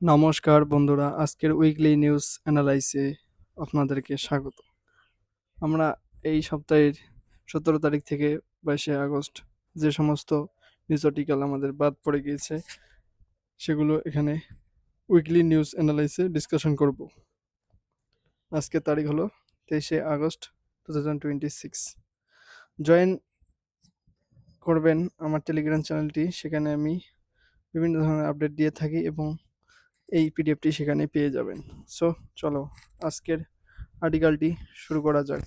নমস্কার বন্ধুরা, আজকের উইকলি নিউজ অ্যানালাইসে আপনাদেরকে স্বাগত। আমরা এই সপ্তাহের ১৭ তারিখ থেকে ২২শে আগস্ট যে সমস্ত নিউজ আর্টিকেল আমাদের বাদ পড়ে গিয়েছে সেগুলো এখানে উইকলি নিউজ অ্যানালাইসে ডিসকাশন করব। আজকের তারিখ হলো ২৩শে আগস্ট 2026। জয়েন করবেন আমার টেলিগ্রাম চ্যানেলটি, সেখানে আমি বিভিন্ন ধরনের আপডেট দিয়ে থাকি এবং এই পিডিএফটি সেখানে পেয়ে যাবেন। সো চলো আজকের আর্টিকেলটি শুরু করা যাক।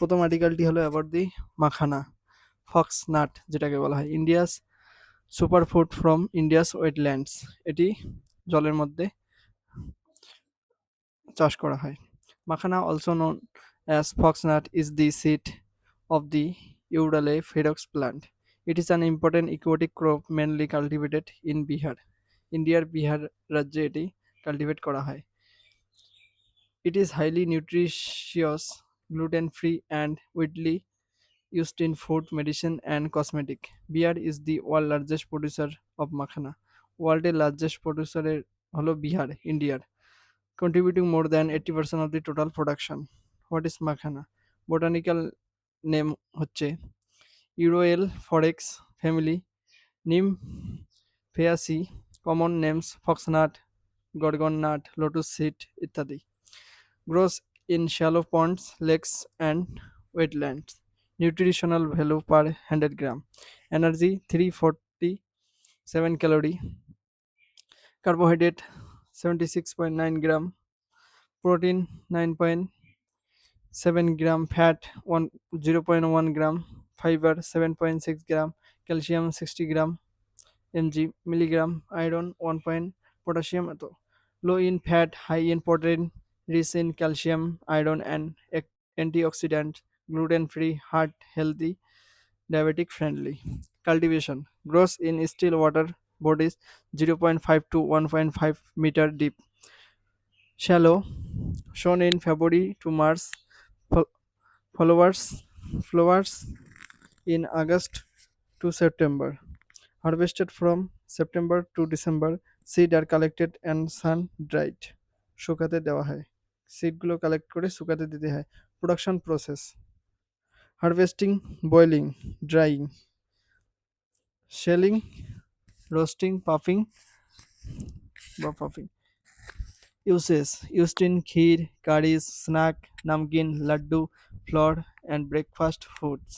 প্রথম আর্টিকেলটি হলো about the makhana fox nut, যেটাকে বলা হয় India's super food from India's wetlands. এটি জলের মধ্যে চাষ করা হয়। Makhana also known as fox nut is the seat of the Udale ferox plant. It is an important aquatic crop mainly cultivated in Bihar. ইন্ডিয়ার বিহার রাজ্যে এটি কাল্টিভেট করা হয়। It is highly nutritious, gluten-free and widely used in food, medicine and cosmetic. Bihar is the world largest producer of makhana. ওয়ার্ল্ডের largest প্রডিউসারের হলো বিহার, ইন্ডিয়ার, contributing more than 80% of the total production. What is makhana? Botanical name হচ্ছে Uroel forex family, Nymphaceae, common names foxnut, gorgon nut, lotus seed ইত্যাদি। Grows in shallow ponds, lakes and wetlands. Nutritional value per 100 gram. Energy 347 calorie. Carbohydrate 76.9 gram. Protein 9.7 gram. Fat 0.1 gram. Fiber 7.6 gram. Calcium 60 gram mg milligram. Iron 1 point. Potassium low in fat, high in protein, rich in calcium, iron and antioxidant, gluten free, heart healthy, diabetic friendly. Cultivation grows in still water bodies 0.5 to 1.5 meter deep, shallow, shown in February to March, flowers in August to September, harvested from September to December. Seed are collected and sun dried. শুকাতে দেওয়া হয়, সিডগুলো collect করে শুকাতে দিতে হয়। Production process harvesting, boiling, drawing, shelling, roasting, puffing. Uses used in kheer, curries, snack, namkeen, laddu, flour and breakfast foods.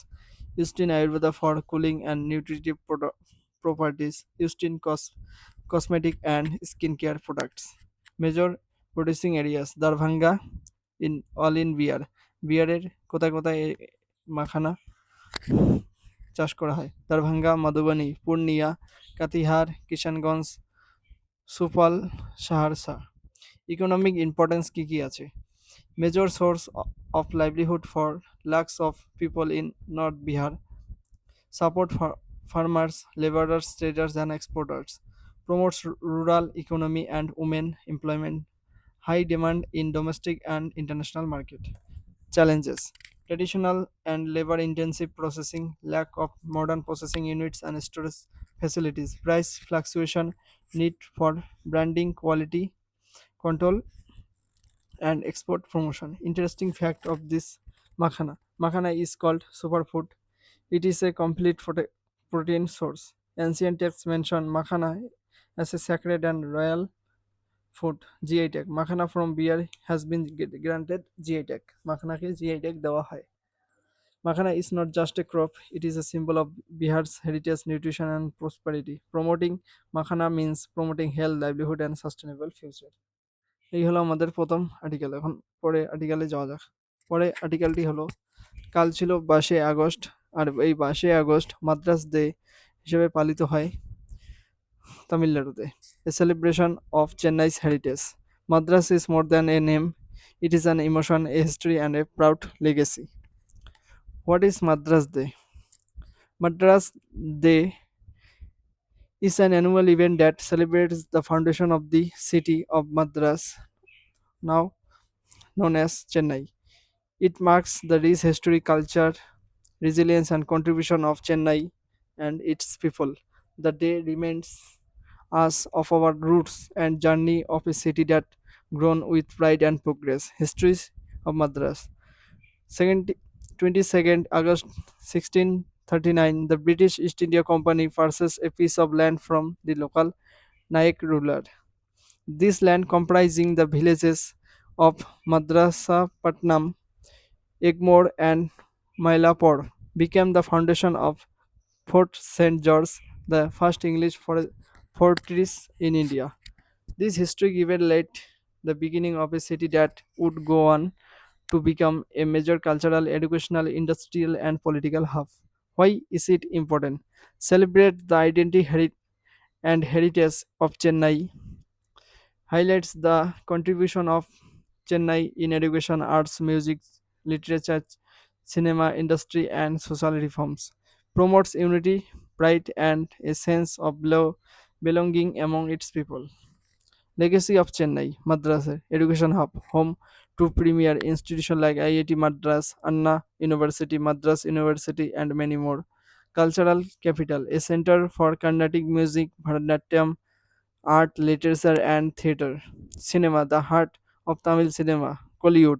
Used in Ayurveda for cooling and nutritive properties. Used in cosmetic and skincare products. Major producing areas Darbhanga in all in Bihar. বিহারের কোথায় কোথায় মাখানা চাষ করা হয়? দারভাঙ্গা, মধুবনী, পূর্ণিয়া, কাতিহার, কিষানগঞ্জ, সুফল, Saharsa. Economic importance কি কি আছে? Major source of livelihood for lakhs of people in North Bihar. Support for farmers, laborers, traders and exporters. Promotes rural economy and women employment. High demand in domestic and international market. Challenges: traditional and labor intensive processing, lack of modern processing units and storage facilities, price fluctuation, need for branding, quality control and export promotion. Interesting fact of this makhana. Makhana is called superfood. It is a complete protein source. Ancient texts mention makhana as a sacred and royal food. GI tag. Makhana from beer has been granted GI tag. Makhana ke GI tag দেওয়া হয়। Makhana is not just a crop, it is a symbol of Bihar's heritage, nutrition and prosperity. Promoting makhana means promoting health, livelihood and sustainable future. এই হলো আমাদের প্রথম article. এখন পরে আর্টিকেলে যাওয়া যাক। পরে আর্টিকেলটি হলো কাল ছিল 22শে আগস্ট, আর এই 22শে আগস্ট মাদ্রাস ডে হিসেবে পালিত হয় তামিলনাড়ুতে। A celebration of Chennai's heritage. Madras is more than a name, it is an emotion, a history and a proud legacy. What is Madras Day? Madras Day is an annual event that celebrates the foundation of the city of Madras, now known as Chennai. It marks the rich history, culture, resilience, and contribution of Chennai and its people. The day remains us of our roots and journey of a city that grown with pride and progress. Histories of Madras. Second, 22nd August 1639, the British East India Company purchased a piece of land from the local Naik ruler. This land, comprising the villages of Madrasapatnam, Egmore, and Mylapore, became the foundation of Fort St. George, the first English fortress in India. This history given led the beginning of a city that would go on to become a major cultural, educational, industrial, and political hub. Why is it important? Celebrate the identity and heritage of Chennai, highlights the contribution of Chennai in education, arts, music, literature, cinema, industry, and social reforms, promotes unity, pride, and a sense of belonging among its people. Legacy of Chennai, Madras, education hub, home to premier institutions like IIT Madras, Anna University, Madras University, and many more. Cultural capital, a center for Carnatic music, Bharatanatyam, art, literature, and theatre. Cinema, the heart of Tamil cinema, Kollywood,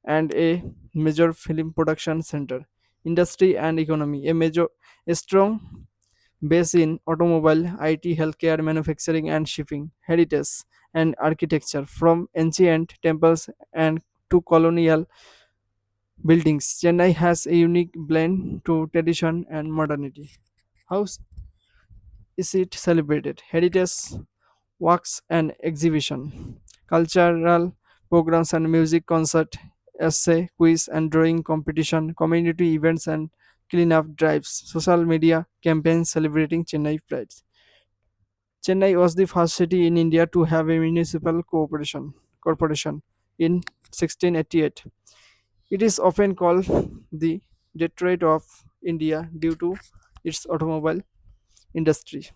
and a major film production center. Industry and economy, a strong base in automobile, IT, healthcare, manufacturing, and shipping. Heritage and architecture, from ancient temples and to colonial buildings. Chennai has a unique blend to tradition and modernity. How is it celebrated? Heritage works and exhibition, cultural programs and music concert, essay, quiz and drawing competition, community events and cleanup drives, social media campaigns celebrating Chennai pride. Chennai was the first city in India to have a municipal corporation in 1688. It is often called the Detroit of India due to its automobile industry.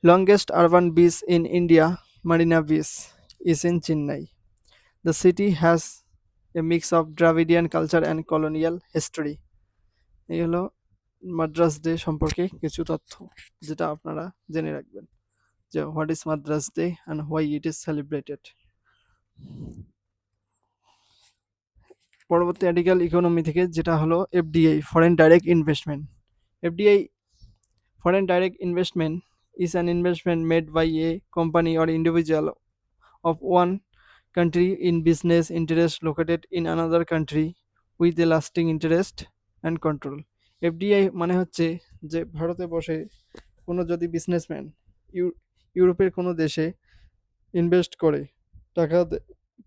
Longest urban beach in India, Marina Beach, is in Chennai. The city has a mix of Dravidian culture and colonial history. এই হলো Madras day সম্পর্কে কিছু তথ্য যেটা আপনারা জেনে রাখবেন যে what is Madras day and why it is celebrated. পরবর্তী আর্টিকেল ইকোনমি থেকে যেটা হলো FDI, foreign direct investment. FDI, foreign direct investment, is an investment made by a company or individual of one country in business interest located in another country with a lasting interest and control. FDI মানে হচ্ছে যে ভারতে বসে কোনো যদি businessman ইউরোপের কোনো দেশে ইনভেস্ট করে,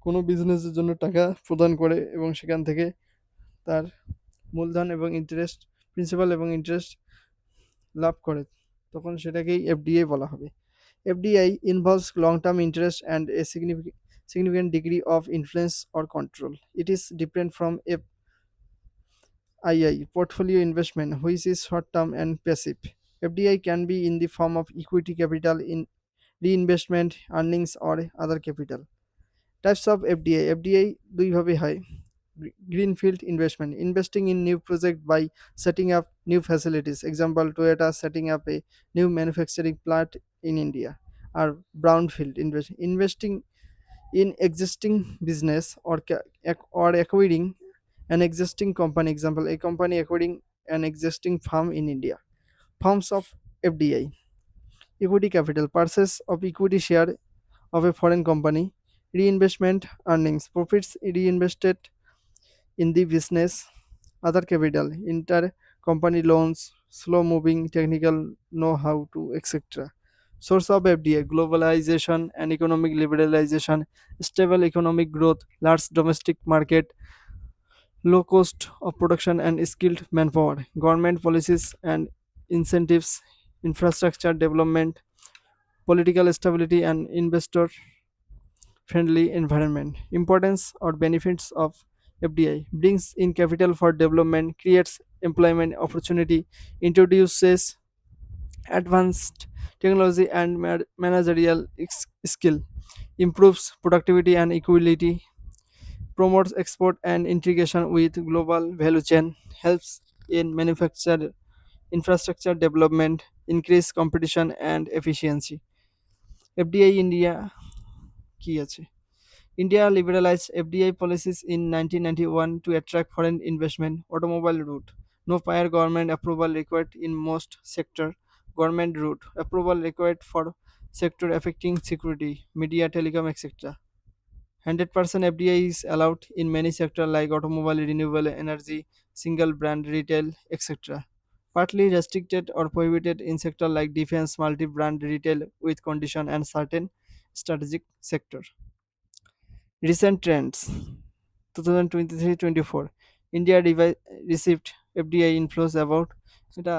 কোনো বিজনেসের জন্য টাকা প্রদান করে এবং সেখান থেকে তার মূলধন এবং ইন্টারেস্ট, প্রিন্সিপাল এবং ইন্টারেস্ট লাভ করে, তখন সেটাকেই এফডিআই বলা হবে। FDI involves long-term interest and a significant degree of influence or control. It is different from FII, portfolio investment, which is short-term and passive. FDI can be in the form of equity capital in reinvestment, earnings, or other capital. Types of FDI. FDI দুইভাবে হয়। Greenfield investment, investing in new project by setting up new facilities. Example, Toyota setting up a new manufacturing plant in India. Or brownfield investing in existing business or acquiring an existing company. Example, a company acquiring an existing farm in India. Forms of FDI. Equity capital, purchase of equity share of a foreign company. Reinvestment, earnings, profits reinvested in the business. Other capital, inter-company loans, slow-moving technical know-how to etc. Source of FDI, globalization and economic liberalization, stable economic growth, large domestic market, low cost of production and skilled manpower, government policies and incentives, infrastructure development, political stability and investor friendly environment. Importance or benefits of FDI: brings in capital for development, creates employment opportunity, introduces advanced technology and managerial skill, improves productivity and equality, promotes export and integration with global value chain, helps in manufacture infrastructure development, increase competition and efficiency. FDI India কি আছে? India liberalized FDI policies in 1991 to attract foreign investment. Automobile route. No prior government approval required in most sector. Government route. Approval required for sector affecting security, media, telecom, etc. 100% FDI is allowed in many sectors like automobile, renewable energy, single brand retail, etc. Partly restricted or prohibited in sectors like defense, multi-brand retail with condition and certain strategic sector. Recent trends 2023-24 India received FDI inflows about এটা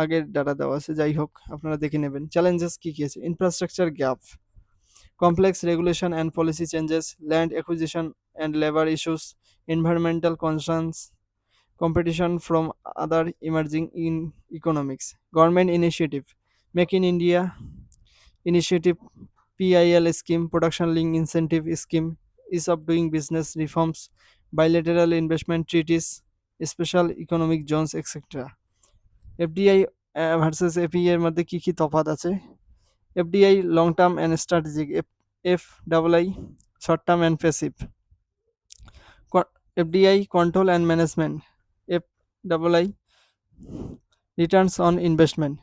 আগের data দেওয়া আছে যাই হোক আপনারা দেখে নেবেন challenges কি কি আছে infrastructure gap complex regulation and policy changes land acquisition and labor issues environmental concerns competition from other emerging in economics government initiative make in India initiative PIL scheme, production link incentive scheme, ease of doing business reforms, bilateral investment treaties, special economic zones, etc. FDI versus FPI এর মধ্যে কি কি তফাৎ আছে FDI long term and strategic F double I short term and passive FDI control and management F double I returns on investment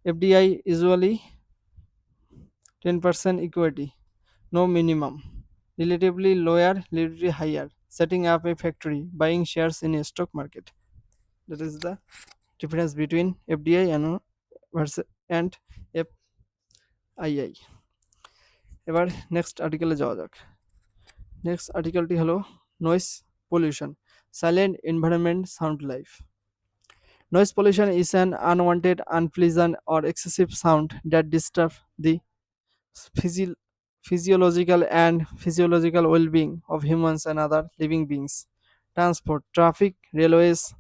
FDI usually 10% equity no minimum relatively lower relatively higher setting up a factory buying shares in a stock market that is the difference between FDI and FII এবার next আর্টিকেলে যাওয়া যাক next আর্টিকেলটি হলো noise pollution silent environment sound life noise pollution is an unwanted unpleasant or excessive sound that disturb the physi- physiological well-being of humans and other living beings. Transport, traffic, railways,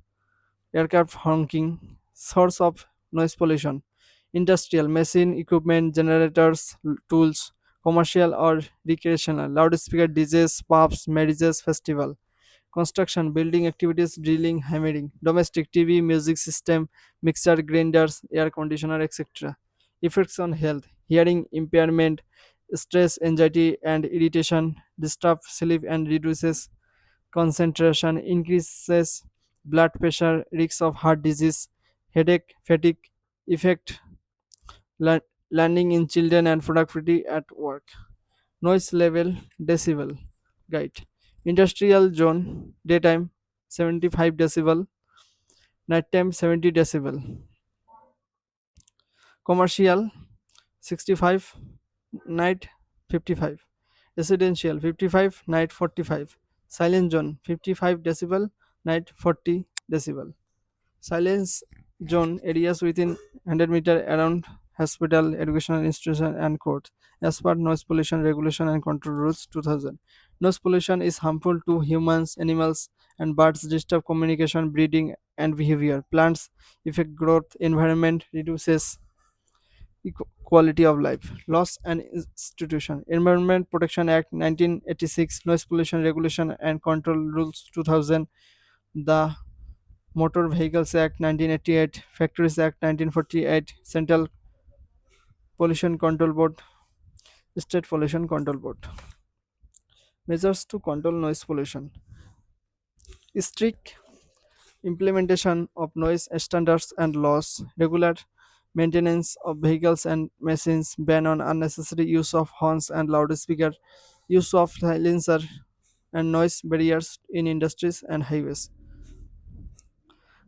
aircraft honking, source of noise pollution. Industrial, machine, equipment, generators, tools, commercial or recreational, loudspeaker, DJs, pubs, marriages, festival. Construction, building activities, drilling, hammering. Domestic, TV, music system, mixer, grinders, air conditioner, etc. Effects on health, hearing impairment, stress, anxiety, and irritation, disturb sleep and reduces concentration, increases blood pressure, risk of heart disease, headache, fatigue, effect, learning in children and productivity at work. Noise level, decibel, guide. Industrial zone, daytime 75 decibel, nighttime 70 decibel. Commercial 65, night 55. Residential 55, night 45. Silent zone 55 decibel, night 40 decibel. Silence zone areas within 100 meter around hospital, educational institution and courts. As per noise pollution regulation and control rules 2000. Noise pollution is harmful to humans, animals and birds, disturb communication, breeding and behavior. Plants affect growth, environment reduces quality of life. Laws and institution. Environment Protection Act 1986, Noise Pollution Regulation and Control Rules 2000, the Motor Vehicles Act 1988, Factories Act 1948, Central Pollution Control Board, State Pollution Control Board. Measures to control noise pollution. Strict implementation of noise standards and laws, regular maintenance of vehicles and machines, ban on unnecessary use of horns and loudspeaker, use of silencer and noise barriers in industries and highways.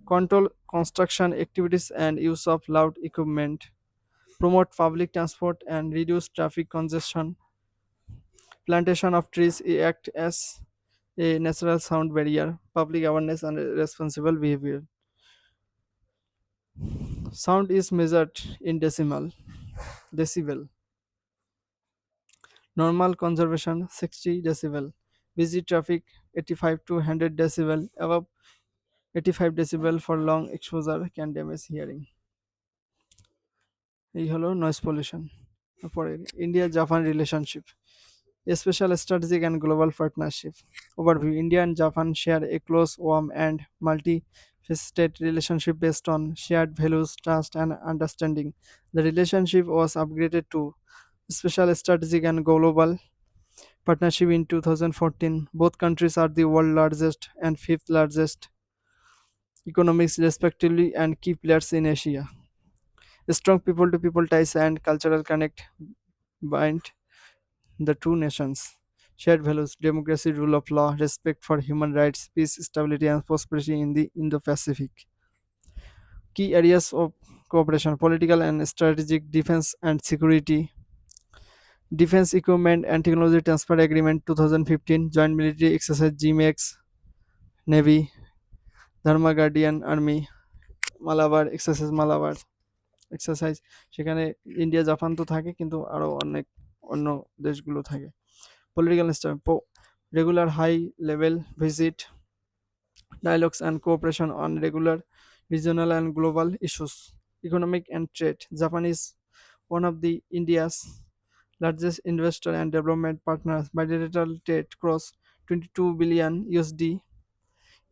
Control construction activities and use of loud equipment, promote public transport and reduce traffic congestion. Plantation of trees act as a natural sound barrier, public awareness and responsible behavior. Sound is measured in decibel. Normal conservation 60 decibel. Busy traffic 85 to 100 decibel. Above 85 decibel for long exposure can damage hearing. এই হলো noise pollution. তারপরে India Japan relationship A special strategic and global partnership. Overview. India and Japan share a close, warm, and multifaceted relationship based on shared values, trust, and understanding. The relationship was upgraded to special strategic and global partnership in 2014. Both countries are the world's largest and fifth largest economies, respectively, and key players in Asia. Strong people to people ties and cultural connect bind the two nations. Shared values, democracy, rule of law, respect for human rights, peace, stability, and prosperity in the Indo Pacific. Key areas of cooperation: political and strategic, defense and security, defense equipment and technology transfer agreement 2015, joint military exercise GMX, Navy, Dharma Guardian Army, Malabar exercise Malabar exercise সেখানে India Japan তো থাকে কিন্তু আরও অনেক অন্য দেশগুলো থাকে political staff regular high level visit dialogues and cooperation on regular regional and global issues. Economic and trade. Japan is one of the India's largest investor and development partners. Bilateral trade crossed 22 billion USD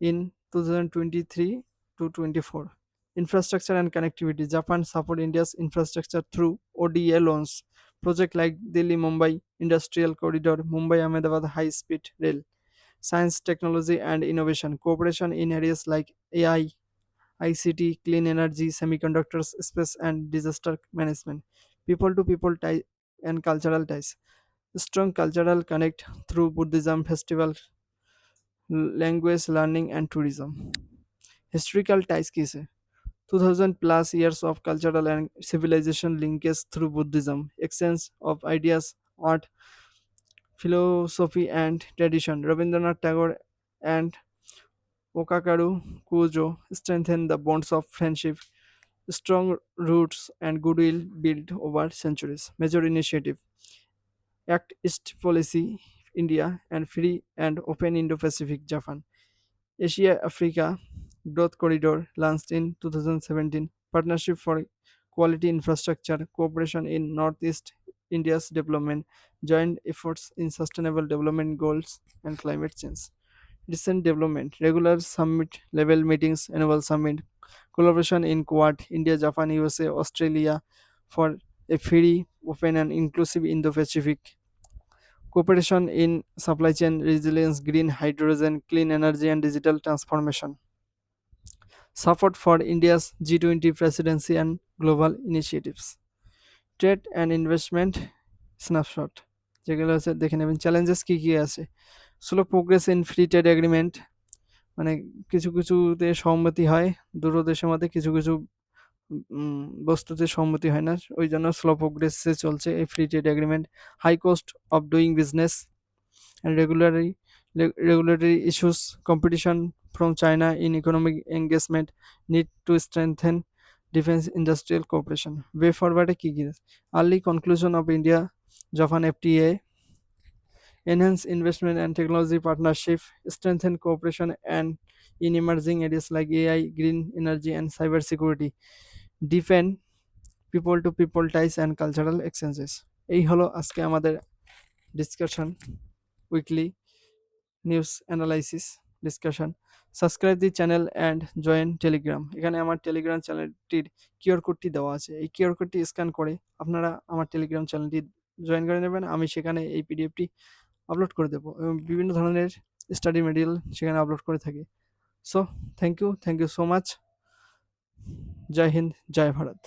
in 2023 to 24. Infrastructure and connectivity. Japan support India's infrastructure through ODA loans. Projects like Delhi Mumbai Industrial Corridor, Mumbai Ahmedabad High Speed Rail. Science, technology, and innovation. Cooperation in areas like AI, ICT, clean energy, semiconductors, space, and disaster management. People to people ties and cultural ties. Strong cultural connect through Buddhism festival, language learning, and tourism. Historical ties की से 2000 plus years of cultural and civilization linkage through Buddhism, exchange of ideas, art, philosophy, and tradition. Rabindranath Tagore and Okakaru Kujo strengthen the bonds of friendship, strong roots, and goodwill built over centuries. Major initiative: Act East Policy, India, and Free and Open Indo-Pacific, Japan. Asia Africa Growth Corridor launched in 2017. Partnership for Quality Infrastructure, Cooperation in Northeast India's Development, Joint Efforts in Sustainable Development Goals and Climate Change. Recent development: regular summit level meetings, annual summit, collaboration in Quad, India, Japan, USA, Australia for a free, open, and inclusive Indo Pacific. Cooperation in supply chain resilience, green hydrogen, clean energy, and digital transformation. Support for India's G20 presidency and global initiatives. Trade and investment snapshot. যেগুলো আছে দেখে নেবেন challenges কি কি আছে slow progress in free trade agreement মানে কিছু কিছুতে সম্মতি হয় দুটো দেশের মধ্যে কিছু কিছু বস্তুতে সম্মতি হয় না ওই জন্য স্লো প্রোগ্রেসে চলছে এই free trade agreement high cost of doing business and regulatory issues competition from China in economic engagement need to strengthen defense industrial cooperation way forward কি কি early conclusion of India Japan FTA enhance investment and technology partnership strengthen cooperation and in emerging areas like AI green energy and cyber security defend people to people ties and cultural exchanges এই হলো আজকে আমাদের discussion weekly news analysis discussion subscribe the channel and join Telegram এখানে আমার Telegram চ্যানেলটির QR কোডটি দেওয়া আছে এই কিউআর কোডটি স্ক্যান করে আপনারা আমার টেলিগ্রাম চ্যানেলটি জয়েন করে নেবেন আমি সেখানে এই পিডিএফটি আপলোড করে দেবো এবং বিভিন্ন ধরনের স্টাডি মেটেরিয়াল সেখানে আপলোড করে থাকি so thank you so much জয় হিন্দ জয় ভারত